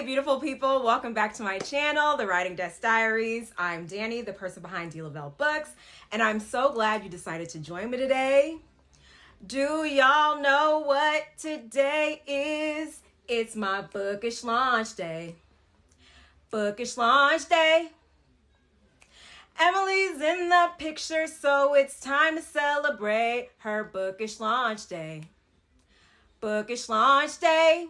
beautiful people. Welcome back to my channel, The Writing Desk Diaries. I'm Danny, the person behind D. Lavelle Books, and I'm so glad you decided to join me today. Do y'all know what today is? It's my bookish launch day. Bookish launch day. Emily's in the picture, so it's time to celebrate her bookish launch day. Bookish launch day.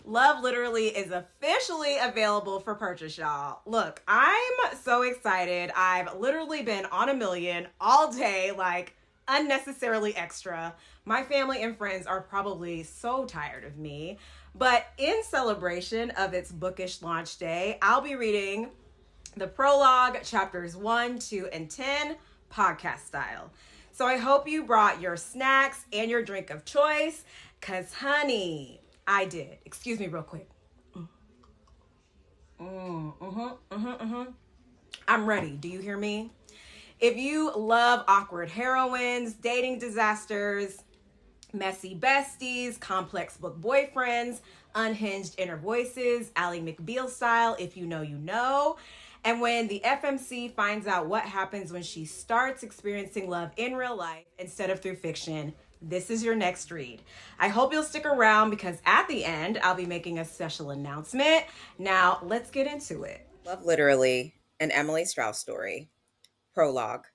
Love Literally is officially available for purchase, y'all. Look, I'm so excited. I've literally been on a million all day, like unnecessarily extra. My family and friends are probably so tired of me. But in celebration of its bookish launch day, I'll be reading the Prologue, chapters 1, 2, and 10, podcast style. So I hope you brought your snacks and your drink of choice, because honey, I did. Excuse me real quick. I'm ready. Do you hear me? If you love awkward heroines, dating disasters, messy besties, complex book boyfriends, unhinged inner voices, Ally McBeal style, if you know, you know. And when the FMC finds out what happens when she starts experiencing love in real life instead of through fiction, this is your next read. I hope you'll stick around because at the end, I'll be making a special announcement. Now, let's get into it. Love Literally, an Emily Strauss story. Prologue.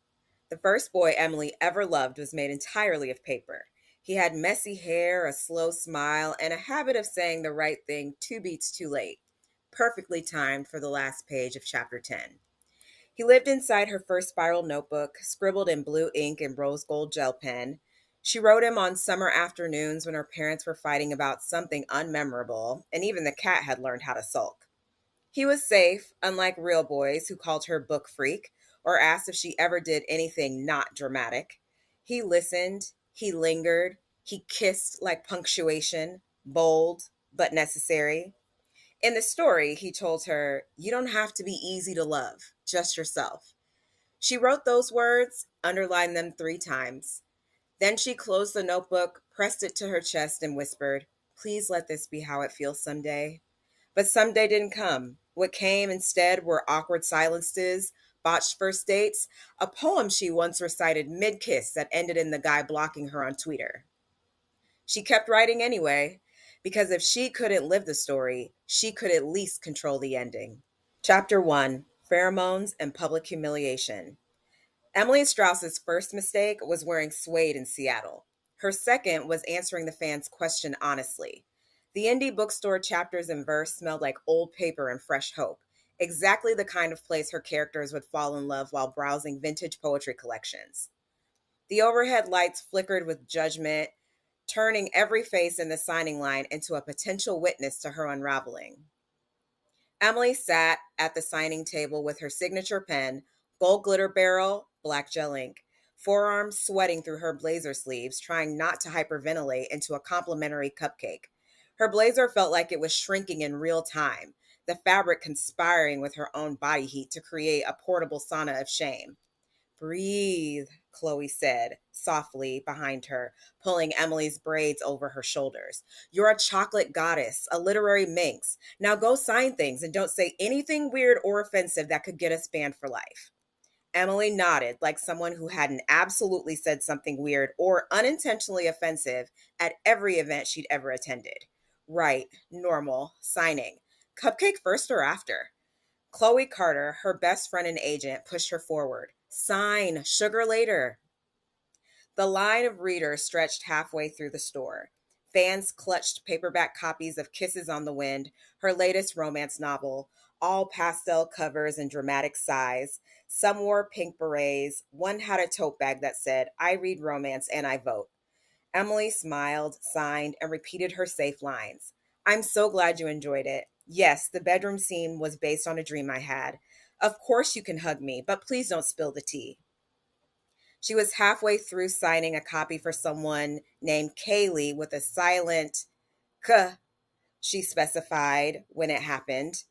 The first boy Emily ever loved was made entirely of paper. He had messy hair, a slow smile, and a habit of saying the right thing 2 beats too late, perfectly timed for the last page of chapter 10. He lived inside her first spiral notebook, scribbled in blue ink and rose gold gel pen. She wrote him on summer afternoons when her parents were fighting about something unmemorable, and even the cat had learned how to sulk. He was safe, unlike real boys who called her book freak or asked if she ever did anything not dramatic. He listened, he lingered, he kissed like punctuation, bold but necessary. In the story, he told her, "You don't have to be easy to love, just yourself." She wrote those words, underlined them 3 times. Then she closed the notebook, pressed it to her chest, and whispered, "Please let this be how it feels someday." But someday didn't come. What came instead were awkward silences, botched first dates, a poem she once recited mid-kiss that ended in the guy blocking her on Twitter. She kept writing anyway, because if she couldn't live the story, she could at least control the ending. Chapter 1, Pheromones and Public Humiliation. Emily Strauss's first mistake was wearing suede in Seattle. Her second was answering the fans' question honestly. The indie bookstore chapters and verse smelled like old paper and fresh hope, exactly the kind of place her characters would fall in love while browsing vintage poetry collections. The overhead lights flickered with judgment, turning every face in the signing line into a potential witness to her unraveling. Emily sat at the signing table with her signature pen, gold glitter barrel, black gel ink, forearms sweating through her blazer sleeves, trying not to hyperventilate into a complimentary cupcake. Her blazer felt like it was shrinking in real time, the fabric conspiring with her own body heat to create a portable sauna of shame. "Breathe," Chloe said softly behind her, pulling Emily's braids over her shoulders. "You're a chocolate goddess, a literary minx. Now go sign things and don't say anything weird or offensive that could get us banned for life." Emily nodded like someone who hadn't absolutely said something weird or unintentionally offensive at every event she'd ever attended. Right, normal, signing. Cupcake first or after? Chloe Carter, her best friend and agent, pushed her forward. "Sign, sugar later." The line of readers stretched halfway through the store. Fans clutched paperback copies of Kisses on the Wind, her latest romance novel, all pastel covers and dramatic sighs. Some wore pink berets. One had a tote bag that said, "I read romance and I vote." Emily smiled, signed, and repeated her safe lines. "I'm so glad you enjoyed it. Yes, the bedroom scene was based on a dream I had. Of course you can hug me, but please don't spill the tea." She was halfway through signing a copy for someone named Kaylee with a silent "k," she specified when it happened.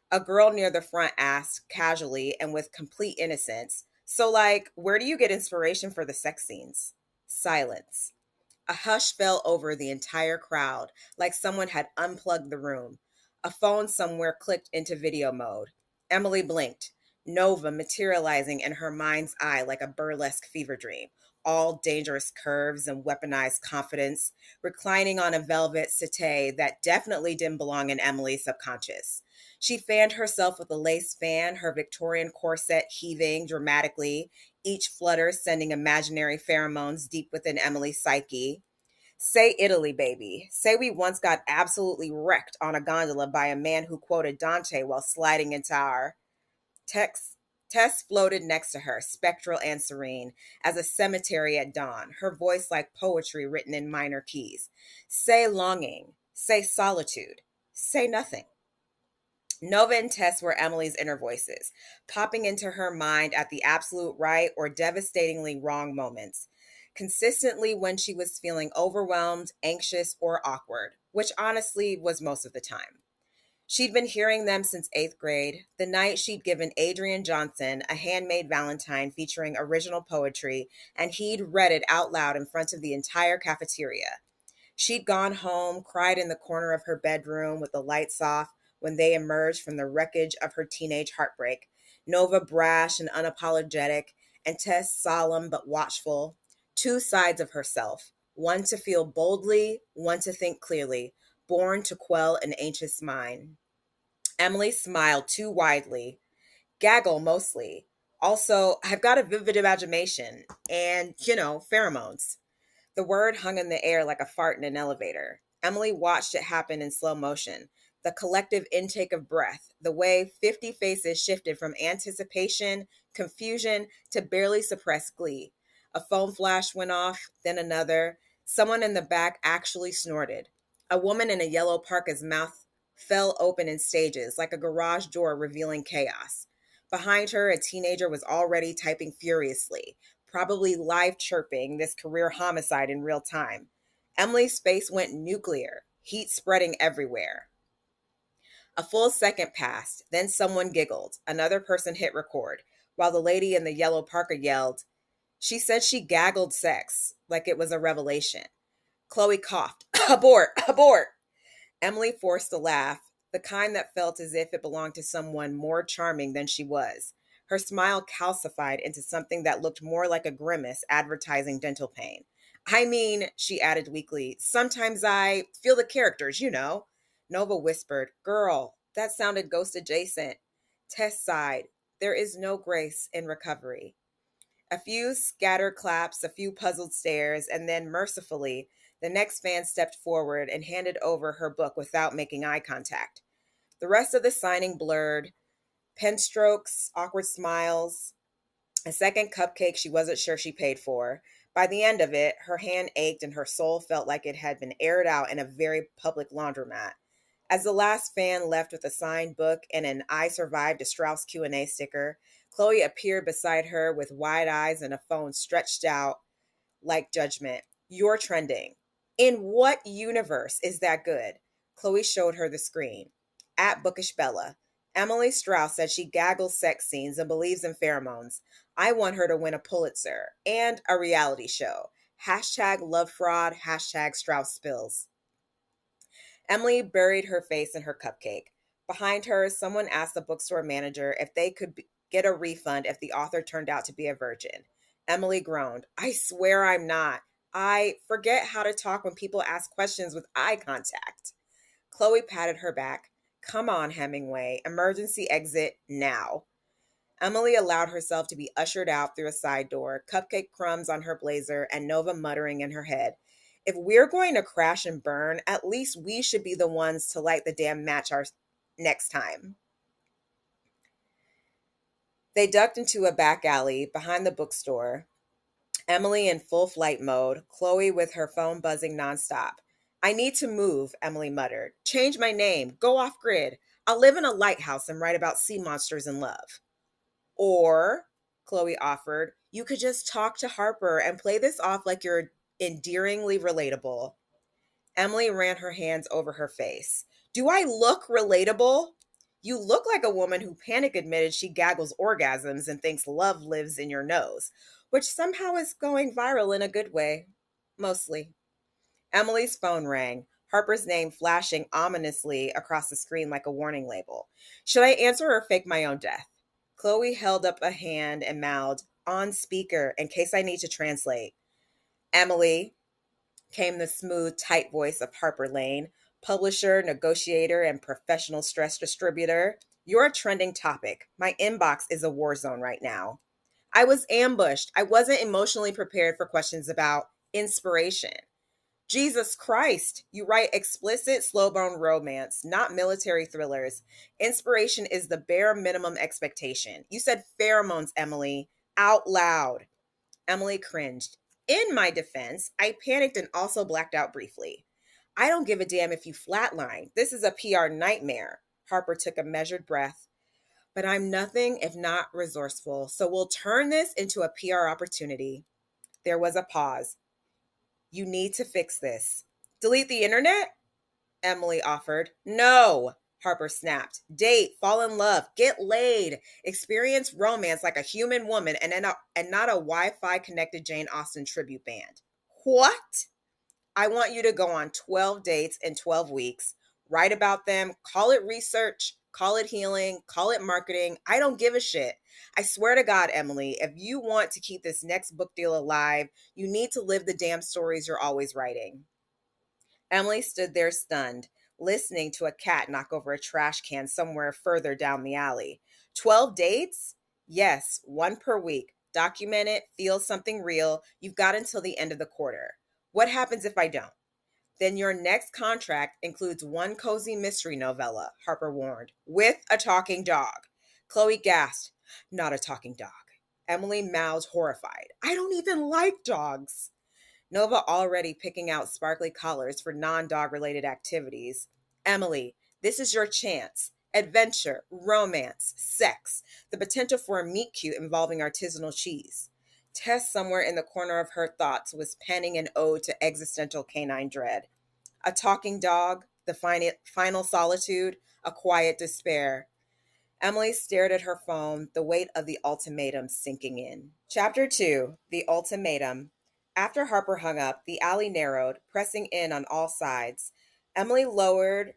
A girl near the front asked casually and with complete innocence, "So, like, where do you get inspiration for the sex scenes?" Silence. A hush fell over the entire crowd, like someone had unplugged the room. A phone somewhere clicked into video mode. Emily blinked, Nova materializing in her mind's eye like a burlesque fever dream, all dangerous curves and weaponized confidence, reclining on a velvet settee that definitely didn't belong in Emily's subconscious. She fanned herself with a lace fan, her Victorian corset heaving dramatically, each flutter sending imaginary pheromones deep within Emily's psyche. Say Italy, baby. Say we once got absolutely wrecked on a gondola by a man who quoted Dante while sliding into our text. Tess floated next to her, spectral and serene, as a cemetery at dawn, her voice like poetry written in minor keys. Say longing. Say solitude. Say nothing. Nova and Tess were Emily's inner voices, popping into her mind at the absolute right or devastatingly wrong moments, consistently when she was feeling overwhelmed, anxious, or awkward, which honestly was most of the time. She'd been hearing them since eighth grade, the night she'd given Adrian Johnson a handmade Valentine featuring original poetry, and he'd read it out loud in front of the entire cafeteria. She'd gone home, cried in the corner of her bedroom with the lights off when they emerged from the wreckage of her teenage heartbreak. Nova brash and unapologetic, and Tess solemn but watchful. Two sides of herself, one to feel boldly, one to think clearly, born to quell an anxious mind. Emily smiled too widely, gaggle mostly. Also, I've got a vivid imagination and, pheromones. The word hung in the air like a fart in an elevator. Emily watched it happen in slow motion. The collective intake of breath, the way 50 faces shifted from anticipation, confusion, to barely suppressed glee. A phone flash went off, then another. Someone in the back actually snorted. A woman in a yellow parka's mouth fell open in stages, like a garage door revealing chaos. Behind her, a teenager was already typing furiously, probably live chirping this career homicide in real time. Emily's face went nuclear, heat spreading everywhere. A full second passed, then someone giggled. Another person hit record, while the lady in the yellow parka yelled, "She said she gaggled sex," like it was a revelation. Chloe coughed, "Abort, abort." Emily forced a laugh, the kind that felt as if it belonged to someone more charming than she was. Her smile calcified into something that looked more like a grimace advertising dental pain. "I mean," she added weakly, "sometimes I feel the characters, you know." Nova whispered, "Girl, that sounded ghost adjacent." Tess sighed, "There is no grace in recovery." A few scattered claps, a few puzzled stares, and then, mercifully, the next fan stepped forward and handed over her book without making eye contact. The rest of the signing blurred, pen strokes, awkward smiles, a second cupcake she wasn't sure she paid for. By the end of it, her hand ached and her soul felt like it had been aired out in a very public laundromat. As the last fan left with a signed book and an "I survived a Strauss Q&A" sticker, Chloe appeared beside her with wide eyes and a phone stretched out like judgment. "You're trending." "In what universe is that good?" Chloe showed her the screen. At Bookish Bella. Emily Strauss said she gaggles sex scenes and believes in pheromones. I want her to win a Pulitzer and a reality show. Hashtag love fraud, hashtag Strauss spills. Emily buried her face in her cupcake. Behind her, someone asked the bookstore manager if they could get a refund if the author turned out to be a virgin. Emily groaned, "I swear I'm not. I forget how to talk when people ask questions with eye contact." Chloe patted her back. "Come on, Hemingway. Emergency exit now." Emily allowed herself to be ushered out through a side door, cupcake crumbs on her blazer, and Nova muttering in her head, "If we're going to crash and burn, at least we should be the ones to light the damn match our next time." They ducked into a back alley behind the bookstore, Emily in full flight mode, Chloe with her phone buzzing nonstop. "I need to move," Emily muttered. "Change my name. Go off grid. I'll live in a lighthouse and write about sea monsters and love." "Or," Chloe offered, "you could just talk to Harper and play this off like you're endearingly relatable." Emily ran her hands over her face. "Do I look relatable?" "You look like a woman who panic admitted she gaggles orgasms and thinks love lives in your nose, which somehow is going viral in a good way. Mostly." Emily's phone rang, Harper's name flashing ominously across the screen like a warning label. Should I answer or fake my own death? Chloe held up a hand and mouthed, on speaker, in case I need to translate. Emily, came the smooth, tight voice of Harper Lane, publisher, negotiator, and professional stress distributor. You're a trending topic. My inbox is a war zone right now. I was ambushed. I wasn't emotionally prepared for questions about inspiration. Jesus Christ, you write explicit, slow burn romance, not military thrillers. Inspiration is the bare minimum expectation. You said pheromones, Emily, out loud. Emily cringed. In my defense, I panicked and also blacked out briefly. I don't give a damn if you flatline. This is a PR nightmare. Harper took a measured breath. But I'm nothing if not resourceful, so we'll turn this into a PR opportunity. There was a pause. You need to fix this. Delete the internet? Emily offered. No, Harper snapped. Date, fall in love, get laid, experience romance like a human woman and not a Wi-Fi connected Jane Austen tribute band. What? I want you to go on 12 dates in 12 weeks, write about them, call it research, call it healing, call it marketing. I don't give a shit. I swear to God, Emily, if you want to keep this next book deal alive, you need to live the damn stories you're always writing. Emily stood there stunned, listening to a cat knock over a trash can somewhere further down the alley. 12 dates? Yes, one per week. Document it, feel something real. You've got until the end of the quarter. What happens if I don't? Then your next contract includes one cozy mystery novella, Harper warned, with a talking dog. Chloe gasped, not a talking dog. Emily mouthed, horrified, I don't even like dogs. Nova already picking out sparkly collars for non-dog related activities. Emily, this is your chance. Adventure, romance, sex, the potential for a meet cute involving artisanal cheese. Tess, somewhere in the corner of her thoughts, was penning an ode to existential canine dread. A talking dog, the final solitude, a quiet despair. Emily stared at her phone, the weight of the ultimatum sinking in. Chapter 2, The Ultimatum. After Harper hung up, the alley narrowed, pressing in on all sides. Emily lowered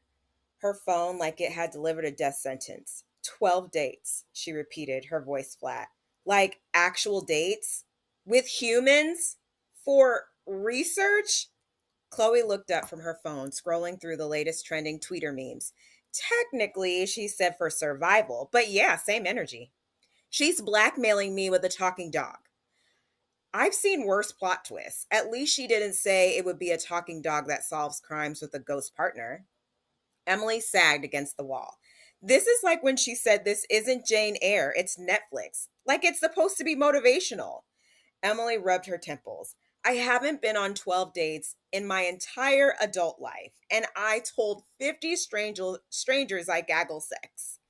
her phone like it had delivered a death sentence. 12 dates, she repeated, her voice flat. Like actual dates? With humans? For research? Chloe looked up from her phone, scrolling through the latest trending Twitter memes. Technically, she said for survival, but yeah, same energy. She's blackmailing me with a talking dog. I've seen worse plot twists. At least she didn't say it would be a talking dog that solves crimes with a ghost partner. Emily sagged against the wall. This is like when she said this isn't Jane Eyre, it's Netflix. Like it's supposed to be motivational. Emily rubbed her temples. I haven't been on 12 dates in my entire adult life, and I told 50 strangers I gaggle sex.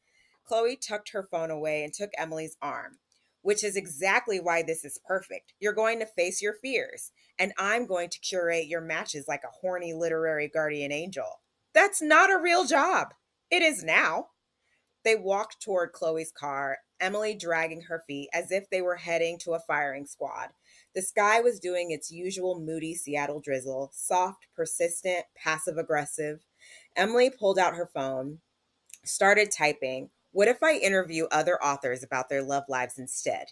Chloe tucked her phone away and took Emily's arm, which is exactly why this is perfect. You're going to face your fears, and I'm going to curate your matches like a horny literary guardian angel. That's not a real job. It is now. They walked toward Chloe's car, Emily dragging her feet as if they were heading to a firing squad. The sky was doing its usual moody Seattle drizzle, soft, persistent, passive aggressive. Emily pulled out her phone, started typing. What if I interview other authors about their love lives instead?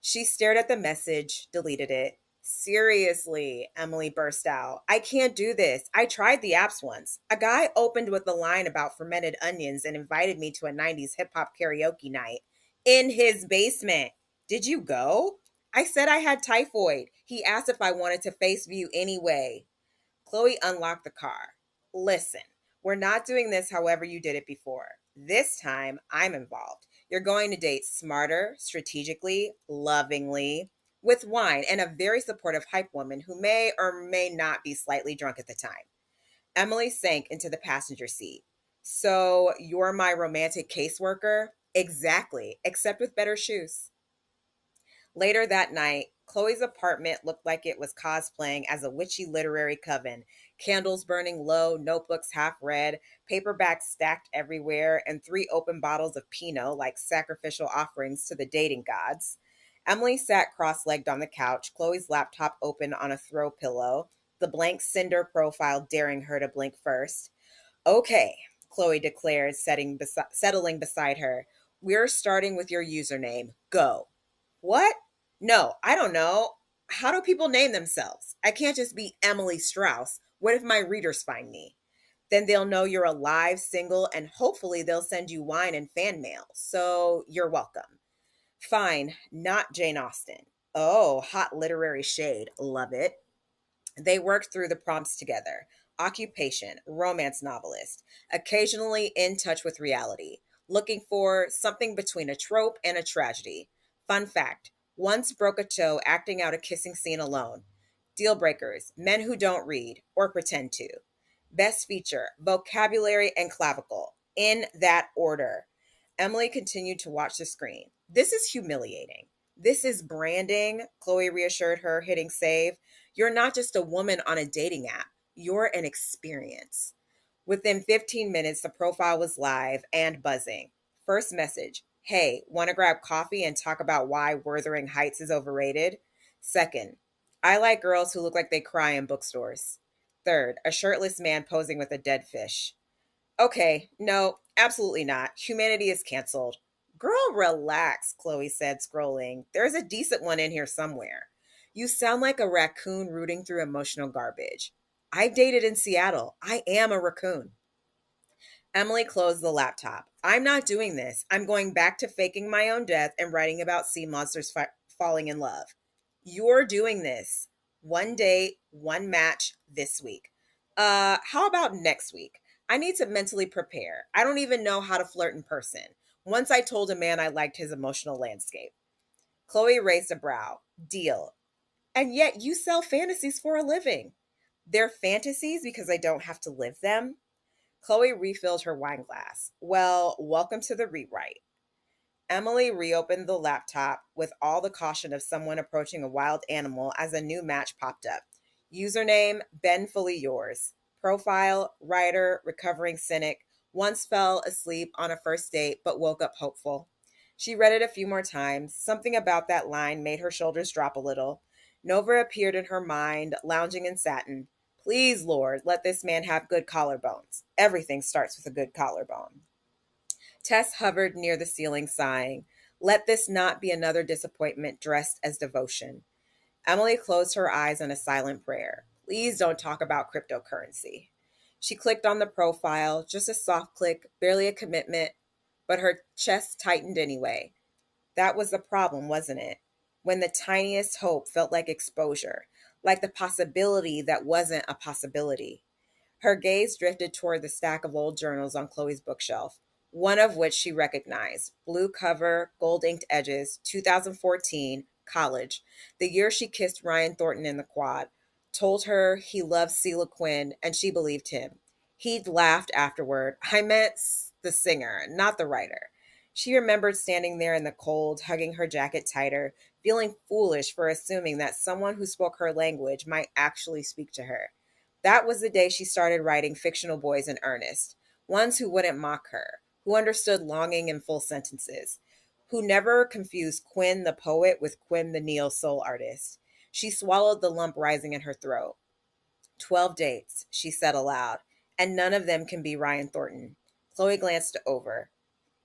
She stared at the message, deleted it. Seriously, Emily burst out. I can't do this. I tried the apps once. A guy opened with a line about fermented onions and invited me to a 90s hip hop karaoke night in his basement. Did you go? I said I had typhoid. He asked if I wanted to face view anyway. Chloe unlocked the car. Listen, we're not doing this however you did it before. This time, I'm involved. You're going to date smarter, strategically, lovingly, with wine and a very supportive hype woman who may or may not be slightly drunk at the time. Emily sank into the passenger seat. So, you're my romantic caseworker? Exactly, except with better shoes. Later that night, Chloe's apartment looked like it was cosplaying as a witchy literary coven. Candles burning low, notebooks half read, paperbacks stacked everywhere, and 3 open bottles of Pinot like sacrificial offerings to the dating gods. Emily sat cross-legged on the couch, Chloe's laptop open on a throw pillow. the blank cinder profile daring her to blink first. Okay, Chloe declared, settling beside her. We're starting with your username. Go. What? No, I don't know. How do people name themselves? I can't just be Emily Strauss. What if my readers find me? Then they'll know you're alive, single, and hopefully they'll send you wine and fan mail. So you're welcome. Fine, not Jane Austen. Oh, hot literary shade. Love it. They worked through the prompts together. Occupation, romance novelist, occasionally in touch with reality, looking for something between a trope and a tragedy. Fun fact, once broke a toe acting out a kissing scene alone. Deal breakers, men who don't read or pretend to. Best feature, vocabulary and clavicle, in that order. Emily continued to watch the screen. This is humiliating. This is branding, Chloe reassured her, hitting save. You're not just a woman on a dating app, you're an experience. Within 15 minutes, the profile was live and buzzing. First message, hey, want to grab coffee and talk about why Wuthering Heights is overrated? Second, I like girls who look like they cry in bookstores. Third, a shirtless man posing with a dead fish. Okay, no, absolutely not. Humanity is canceled. Girl, relax, Chloe said, scrolling. There's a decent one in here somewhere. You sound like a raccoon rooting through emotional garbage. I've dated in Seattle. I am a raccoon. Emily closed the laptop. I'm not doing this. I'm going back to faking my own death and writing about sea monsters falling in love. You're doing this. One date, one match this week. How about next week? I need to mentally prepare. I don't even know how to flirt in person. Once I told a man I liked his emotional landscape. Chloe raised a brow. Deal. And yet you sell fantasies for a living. They're fantasies because I don't have to live them. Chloe refilled her wine glass. Well, welcome to the rewrite. Emily reopened the laptop with all the caution of someone approaching a wild animal as a new match popped up. Username, Ben Fully Yours. Profile, writer, recovering cynic. Once fell asleep on a first date but woke up hopeful. She read it a few more times. Something about that line made her shoulders drop a little. Nova appeared in her mind, lounging in satin. Please, Lord, let this man have good collarbones. Everything starts with a good collarbone. Tess hovered near the ceiling, sighing. Let this not be another disappointment dressed as devotion. Emily closed her eyes in a silent prayer. Please don't talk about cryptocurrency. She clicked on the profile, just a soft click, barely a commitment, but her chest tightened anyway. That was the problem, wasn't it? When the tiniest hope felt like exposure, like the possibility that wasn't a possibility. Her gaze drifted toward the stack of old journals on Chloe's bookshelf, one of which she recognized. Blue cover, gold inked edges, 2014, college, the year she kissed Ryan Thornton in the quad, told her he loved Celia Quinn, and she believed him. He'd laughed afterward. I meant the singer, not the writer. She remembered standing there in the cold, hugging her jacket tighter, feeling foolish for assuming that someone who spoke her language might actually speak to her. That was the day she started writing fictional boys in earnest, ones who wouldn't mock her, who understood longing in full sentences, who never confused Quinn the poet with Quinn the neo soul artist. She swallowed the lump rising in her throat. 12 dates, she said aloud, and none of them can be Ryan Thornton. Chloe glanced over.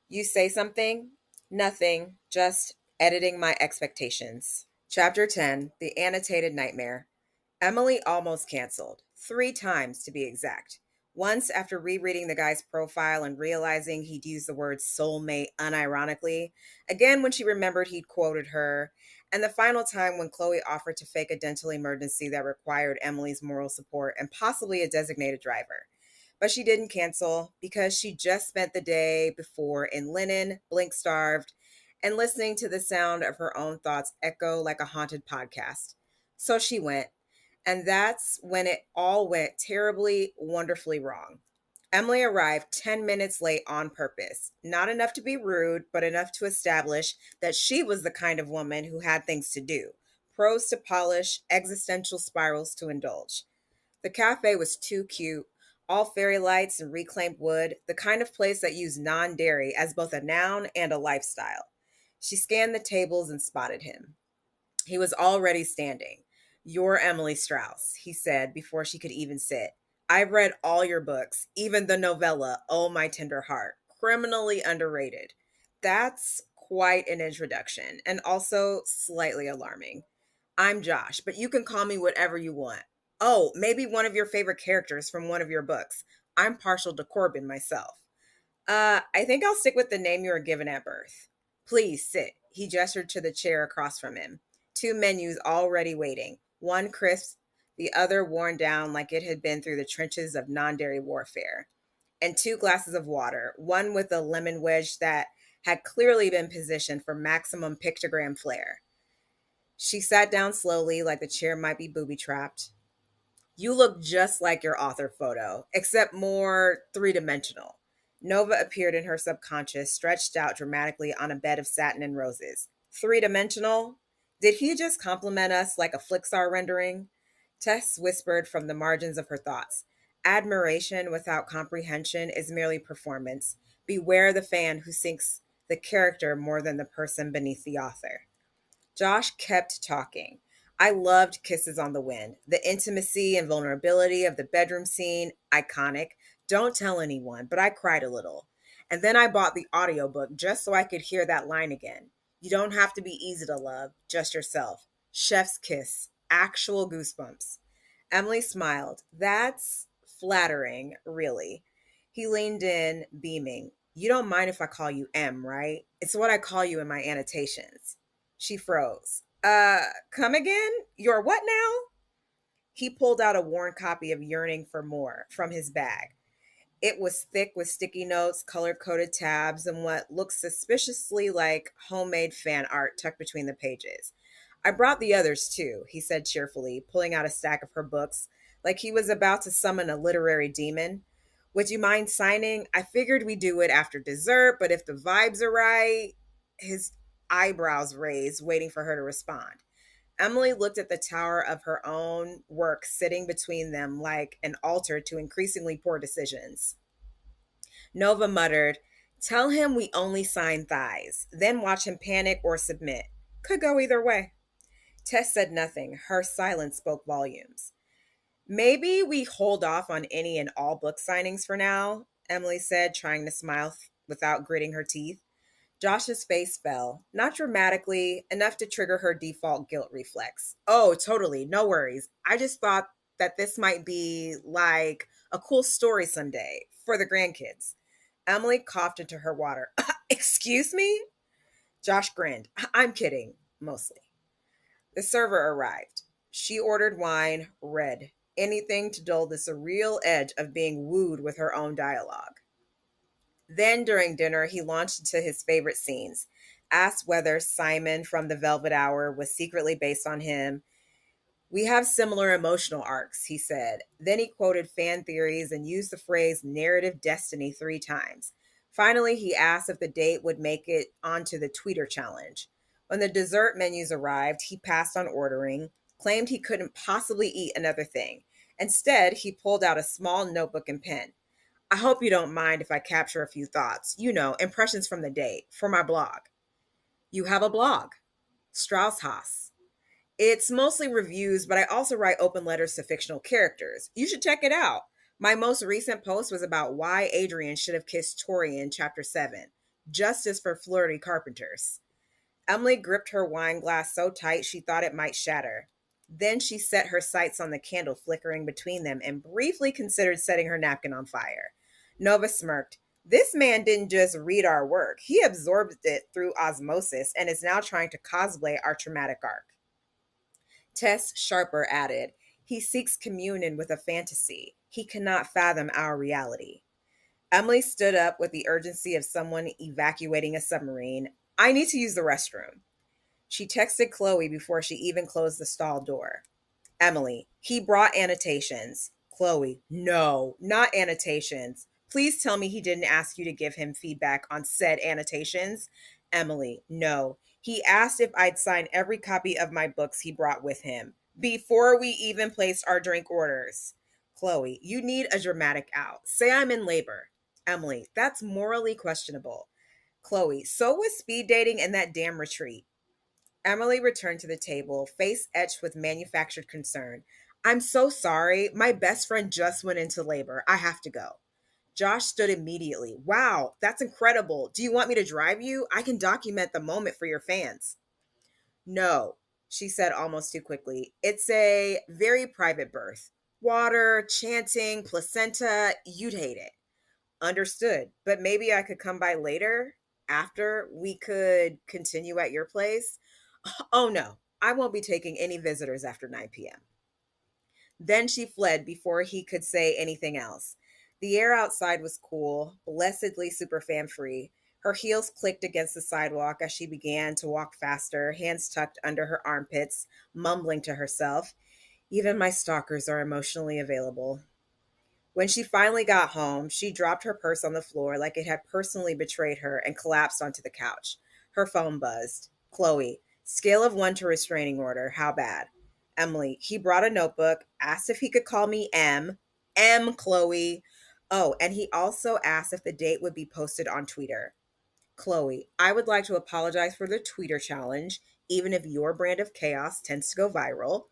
You say something? Nothing, just editing my expectations. Chapter 10, The Annotated Nightmare. Emily almost canceled, 3 times to be exact. Once after rereading the guy's profile and realizing he'd used the word soulmate unironically, again when she remembered he'd quoted her, and the final time when Chloe offered to fake a dental emergency that required Emily's moral support and possibly a designated driver. But she didn't cancel because she just spent the day before in linen, blink starved, and listening to the sound of her own thoughts echo like a haunted podcast. So she went. And that's when it all went terribly, wonderfully wrong. Emily arrived 10 minutes late on purpose. Not enough to be rude, but enough to establish that she was the kind of woman who had things to do, prose to polish, existential spirals to indulge. The cafe was too cute, all fairy lights and reclaimed wood, the kind of place that used non-dairy as both a noun and a lifestyle. She scanned the tables and spotted him. He was already standing. You're Emily Strauss, he said before she could even sit. I've read all your books, even the novella, Oh My Tender Heart. Criminally underrated. That's quite an introduction, and also slightly alarming. I'm Josh, but you can call me whatever you want. Oh, maybe one of your favorite characters from one of your books. I'm partial to Corbin myself. I think I'll stick with the name you were given at birth. Please sit. He gestured to the chair across from him. Two menus already waiting, one crisp, the other worn down like it had been through the trenches of non dairy warfare, and two glasses of water, one with a lemon wedge that had clearly been positioned for maximum pictogram flair. She sat down slowly, like the chair might be booby trapped. You look just like your author photo, except more three dimensional. Nova appeared in her subconscious, stretched out dramatically on a bed of satin and roses. Three dimensional? Did he just compliment us like a Flixar rendering? Tess whispered from the margins of her thoughts. Admiration without comprehension is merely performance. Beware the fan who sinks the character more than the person beneath the author. Josh kept talking. I loved Kisses on the Wind. The intimacy and vulnerability of the bedroom scene, iconic. Don't tell anyone, but I cried a little. And then I bought the audiobook just so I could hear that line again. You don't have to be easy to love, just yourself. Chef's kiss, actual goosebumps. Emily smiled. That's flattering, really. He leaned in, beaming. You don't mind if I call you M, right? It's what I call you in my annotations. She froze. Come again? Your what now? He pulled out a worn copy of Yearning for More from his bag. It was thick with sticky notes, color coded tabs, and what looked suspiciously like homemade fan art tucked between the pages. I brought the others too, he said cheerfully, pulling out a stack of her books, like he was about to summon a literary demon. Would you mind signing? I figured we'd do it after dessert, but if the vibes are right. His eyebrows raised, waiting for her to respond. Emily looked at the tower of her own work sitting between them like an altar to increasingly poor decisions. Nova muttered, Tell him we only sign thighs, then watch him panic or submit. Could go either way. Tess said nothing. Her silence spoke volumes. Maybe we hold off on any and all book signings for now, Emily said, trying to smile without gritting her teeth. Josh's face fell, not dramatically, enough to trigger her default guilt reflex. Oh, totally, no worries. I just thought that this might be like a cool story someday for the grandkids. Emily coughed into her water. Excuse me? Josh grinned. I'm kidding, mostly. The server arrived. She ordered wine, red, anything to dull the surreal edge of being wooed with her own dialogue. Then during dinner, he launched into his favorite scenes, asked whether Simon from the Velvet Hour was secretly based on him. We have similar emotional arcs, he said. Then he quoted fan theories and used the phrase narrative destiny 3 times. Finally, he asked if the date would make it onto the Tweeter challenge. When the dessert menus arrived, he passed on ordering, claimed he couldn't possibly eat another thing. Instead, he pulled out a small notebook and pen. I hope you don't mind if I capture a few thoughts, impressions from the date, for my blog. You have a blog, Strauss Haas. It's mostly reviews, but I also write open letters to fictional characters. You should check it out. My most recent post was about why Adrian should have kissed Tori in chapter 7. Justice for flirty carpenters. Emily gripped her wine glass so tight she thought it might shatter. Then she set her sights on the candle flickering between them and briefly considered setting her napkin on fire. Nova smirked. This man didn't just read our work. He absorbed it through osmosis and is now trying to cosplay our traumatic arc. Tess Sharper added, He seeks communion with a fantasy. He cannot fathom our reality. Emily stood up with the urgency of someone evacuating a submarine. I need to use the restroom. She texted Chloe before she even closed the stall door. Emily, he brought annotations. Chloe, no, not annotations. Please tell me he didn't ask you to give him feedback on said annotations. Emily, no. He asked if I'd sign every copy of my books he brought with him before we even placed our drink orders. Chloe, you need a dramatic out. Say I'm in labor. Emily, that's morally questionable. Chloe, so was speed dating and that damn retreat. Emily returned to the table, face etched with manufactured concern. I'm so sorry. My best friend just went into labor. I have to go. Josh stood immediately. Wow, that's incredible. Do you want me to drive you? I can document the moment for your fans. No, she said almost too quickly. It's a very private birth. Water, chanting, placenta, you'd hate it. Understood. But maybe I could come by later after we could continue at your place. Oh no, I won't be taking any visitors after 9 p.m. Then she fled before he could say anything else. The air outside was cool, blessedly superfan free. Her heels clicked against the sidewalk as she began to walk faster, hands tucked under her armpits, mumbling to herself, even my stalkers are emotionally available. When she finally got home, she dropped her purse on the floor like it had personally betrayed her and collapsed onto the couch. Her phone buzzed. Chloe, scale of 1 to restraining order. How bad? Emily, he brought a notebook, asked if he could call me M. M, Chloe. Oh, and he also asked if the date would be posted on Twitter. Chloe, I would like to apologize for the Twitter challenge, even if your brand of chaos tends to go viral.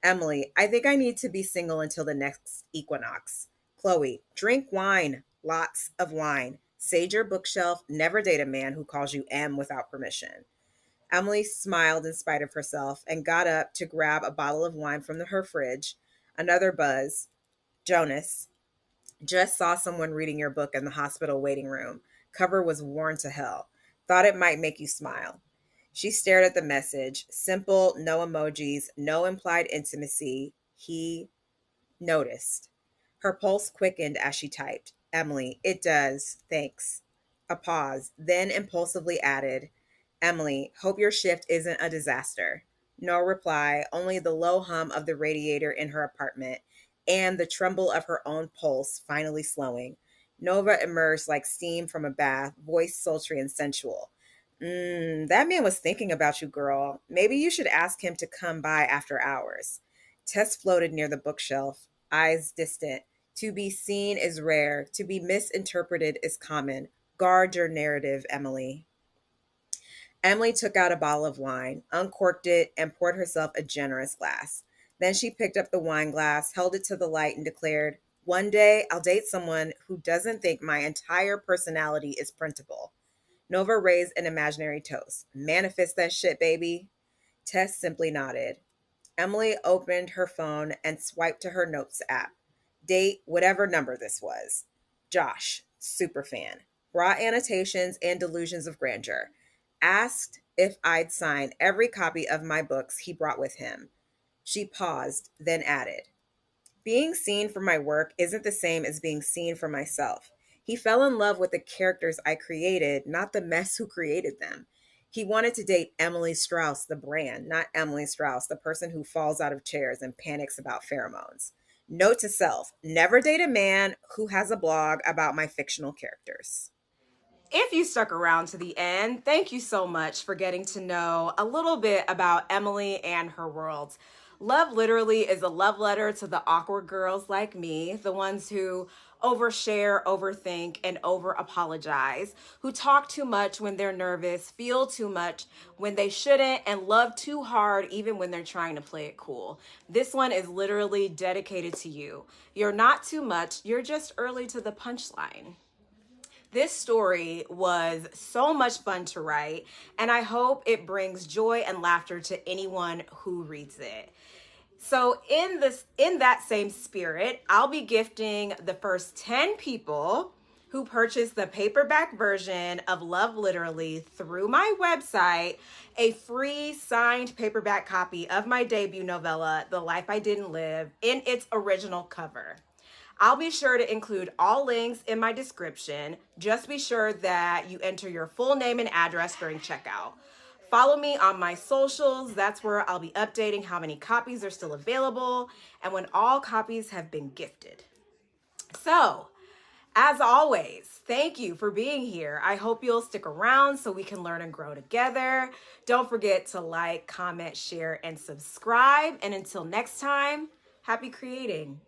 Emily, I think I need to be single until the next equinox. Chloe, drink wine, lots of wine. Sage your bookshelf, never date a man who calls you M without permission. Emily smiled in spite of herself and got up to grab a bottle of wine from her fridge. Another buzz. Jonas, just saw someone reading your book in the hospital waiting room. Cover was worn to hell. Thought it might make you smile. She stared at the message. Simple, no emojis, no implied intimacy. He noticed. Her pulse quickened as she typed. Emily, it does. Thanks. A pause, then impulsively added, Emily, hope your shift isn't a disaster. No reply, only the low hum of the radiator in her apartment and the tremble of her own pulse finally slowing. Nova emerged like steam from a bath, voice sultry and sensual. That man was thinking about you, girl. Maybe you should ask him to come by after hours. Tess floated near the bookshelf, eyes distant. To be seen is rare. To be misinterpreted is common. Guard your narrative, Emily. Emily took out a bottle of wine, uncorked it, and poured herself a generous glass. Then she picked up the wine glass, held it to the light, and declared, One day I'll date someone who doesn't think my entire personality is printable. Nova raised an imaginary toast. Manifest that shit, baby. Tess simply nodded. Emily opened her phone and swiped to her notes app. Date, whatever number this was. Josh, superfan. Brought annotations and delusions of grandeur. Asked if I'd sign every copy of my books he brought with him. She paused, then added, Being seen for my work isn't the same as being seen for myself. He fell in love with the characters I created, not the mess who created them. He wanted to date Emily Strauss, the brand, not Emily Strauss, the person who falls out of chairs and panics about pheromones. Note to self, never date a man who has a blog about my fictional characters. If you stuck around to the end, thank you so much for getting to know a little bit about Emily and her world. Love Literally is a love letter to the awkward girls like me, the ones who overshare, overthink, and over apologize, who talk too much when they're nervous, feel too much when they shouldn't, and love too hard even when they're trying to play it cool. This one is literally dedicated to you. You're not too much, you're just early to the punchline. This story was so much fun to write, and I hope it brings joy and laughter to anyone who reads it. So in that same spirit, I'll be gifting the first 10 people who purchase the paperback version of Love Literally through my website a free signed paperback copy of my debut novella, The Life I Didn't Live, in its original cover. I'll be sure to include all links in my description. Just be sure that you enter your full name and address during checkout. Follow me on my socials. That's where I'll be updating how many copies are still available and when all copies have been gifted. So, as always, thank you for being here. I hope you'll stick around so we can learn and grow together. Don't forget to like, comment, share, and subscribe. And until next time, happy creating.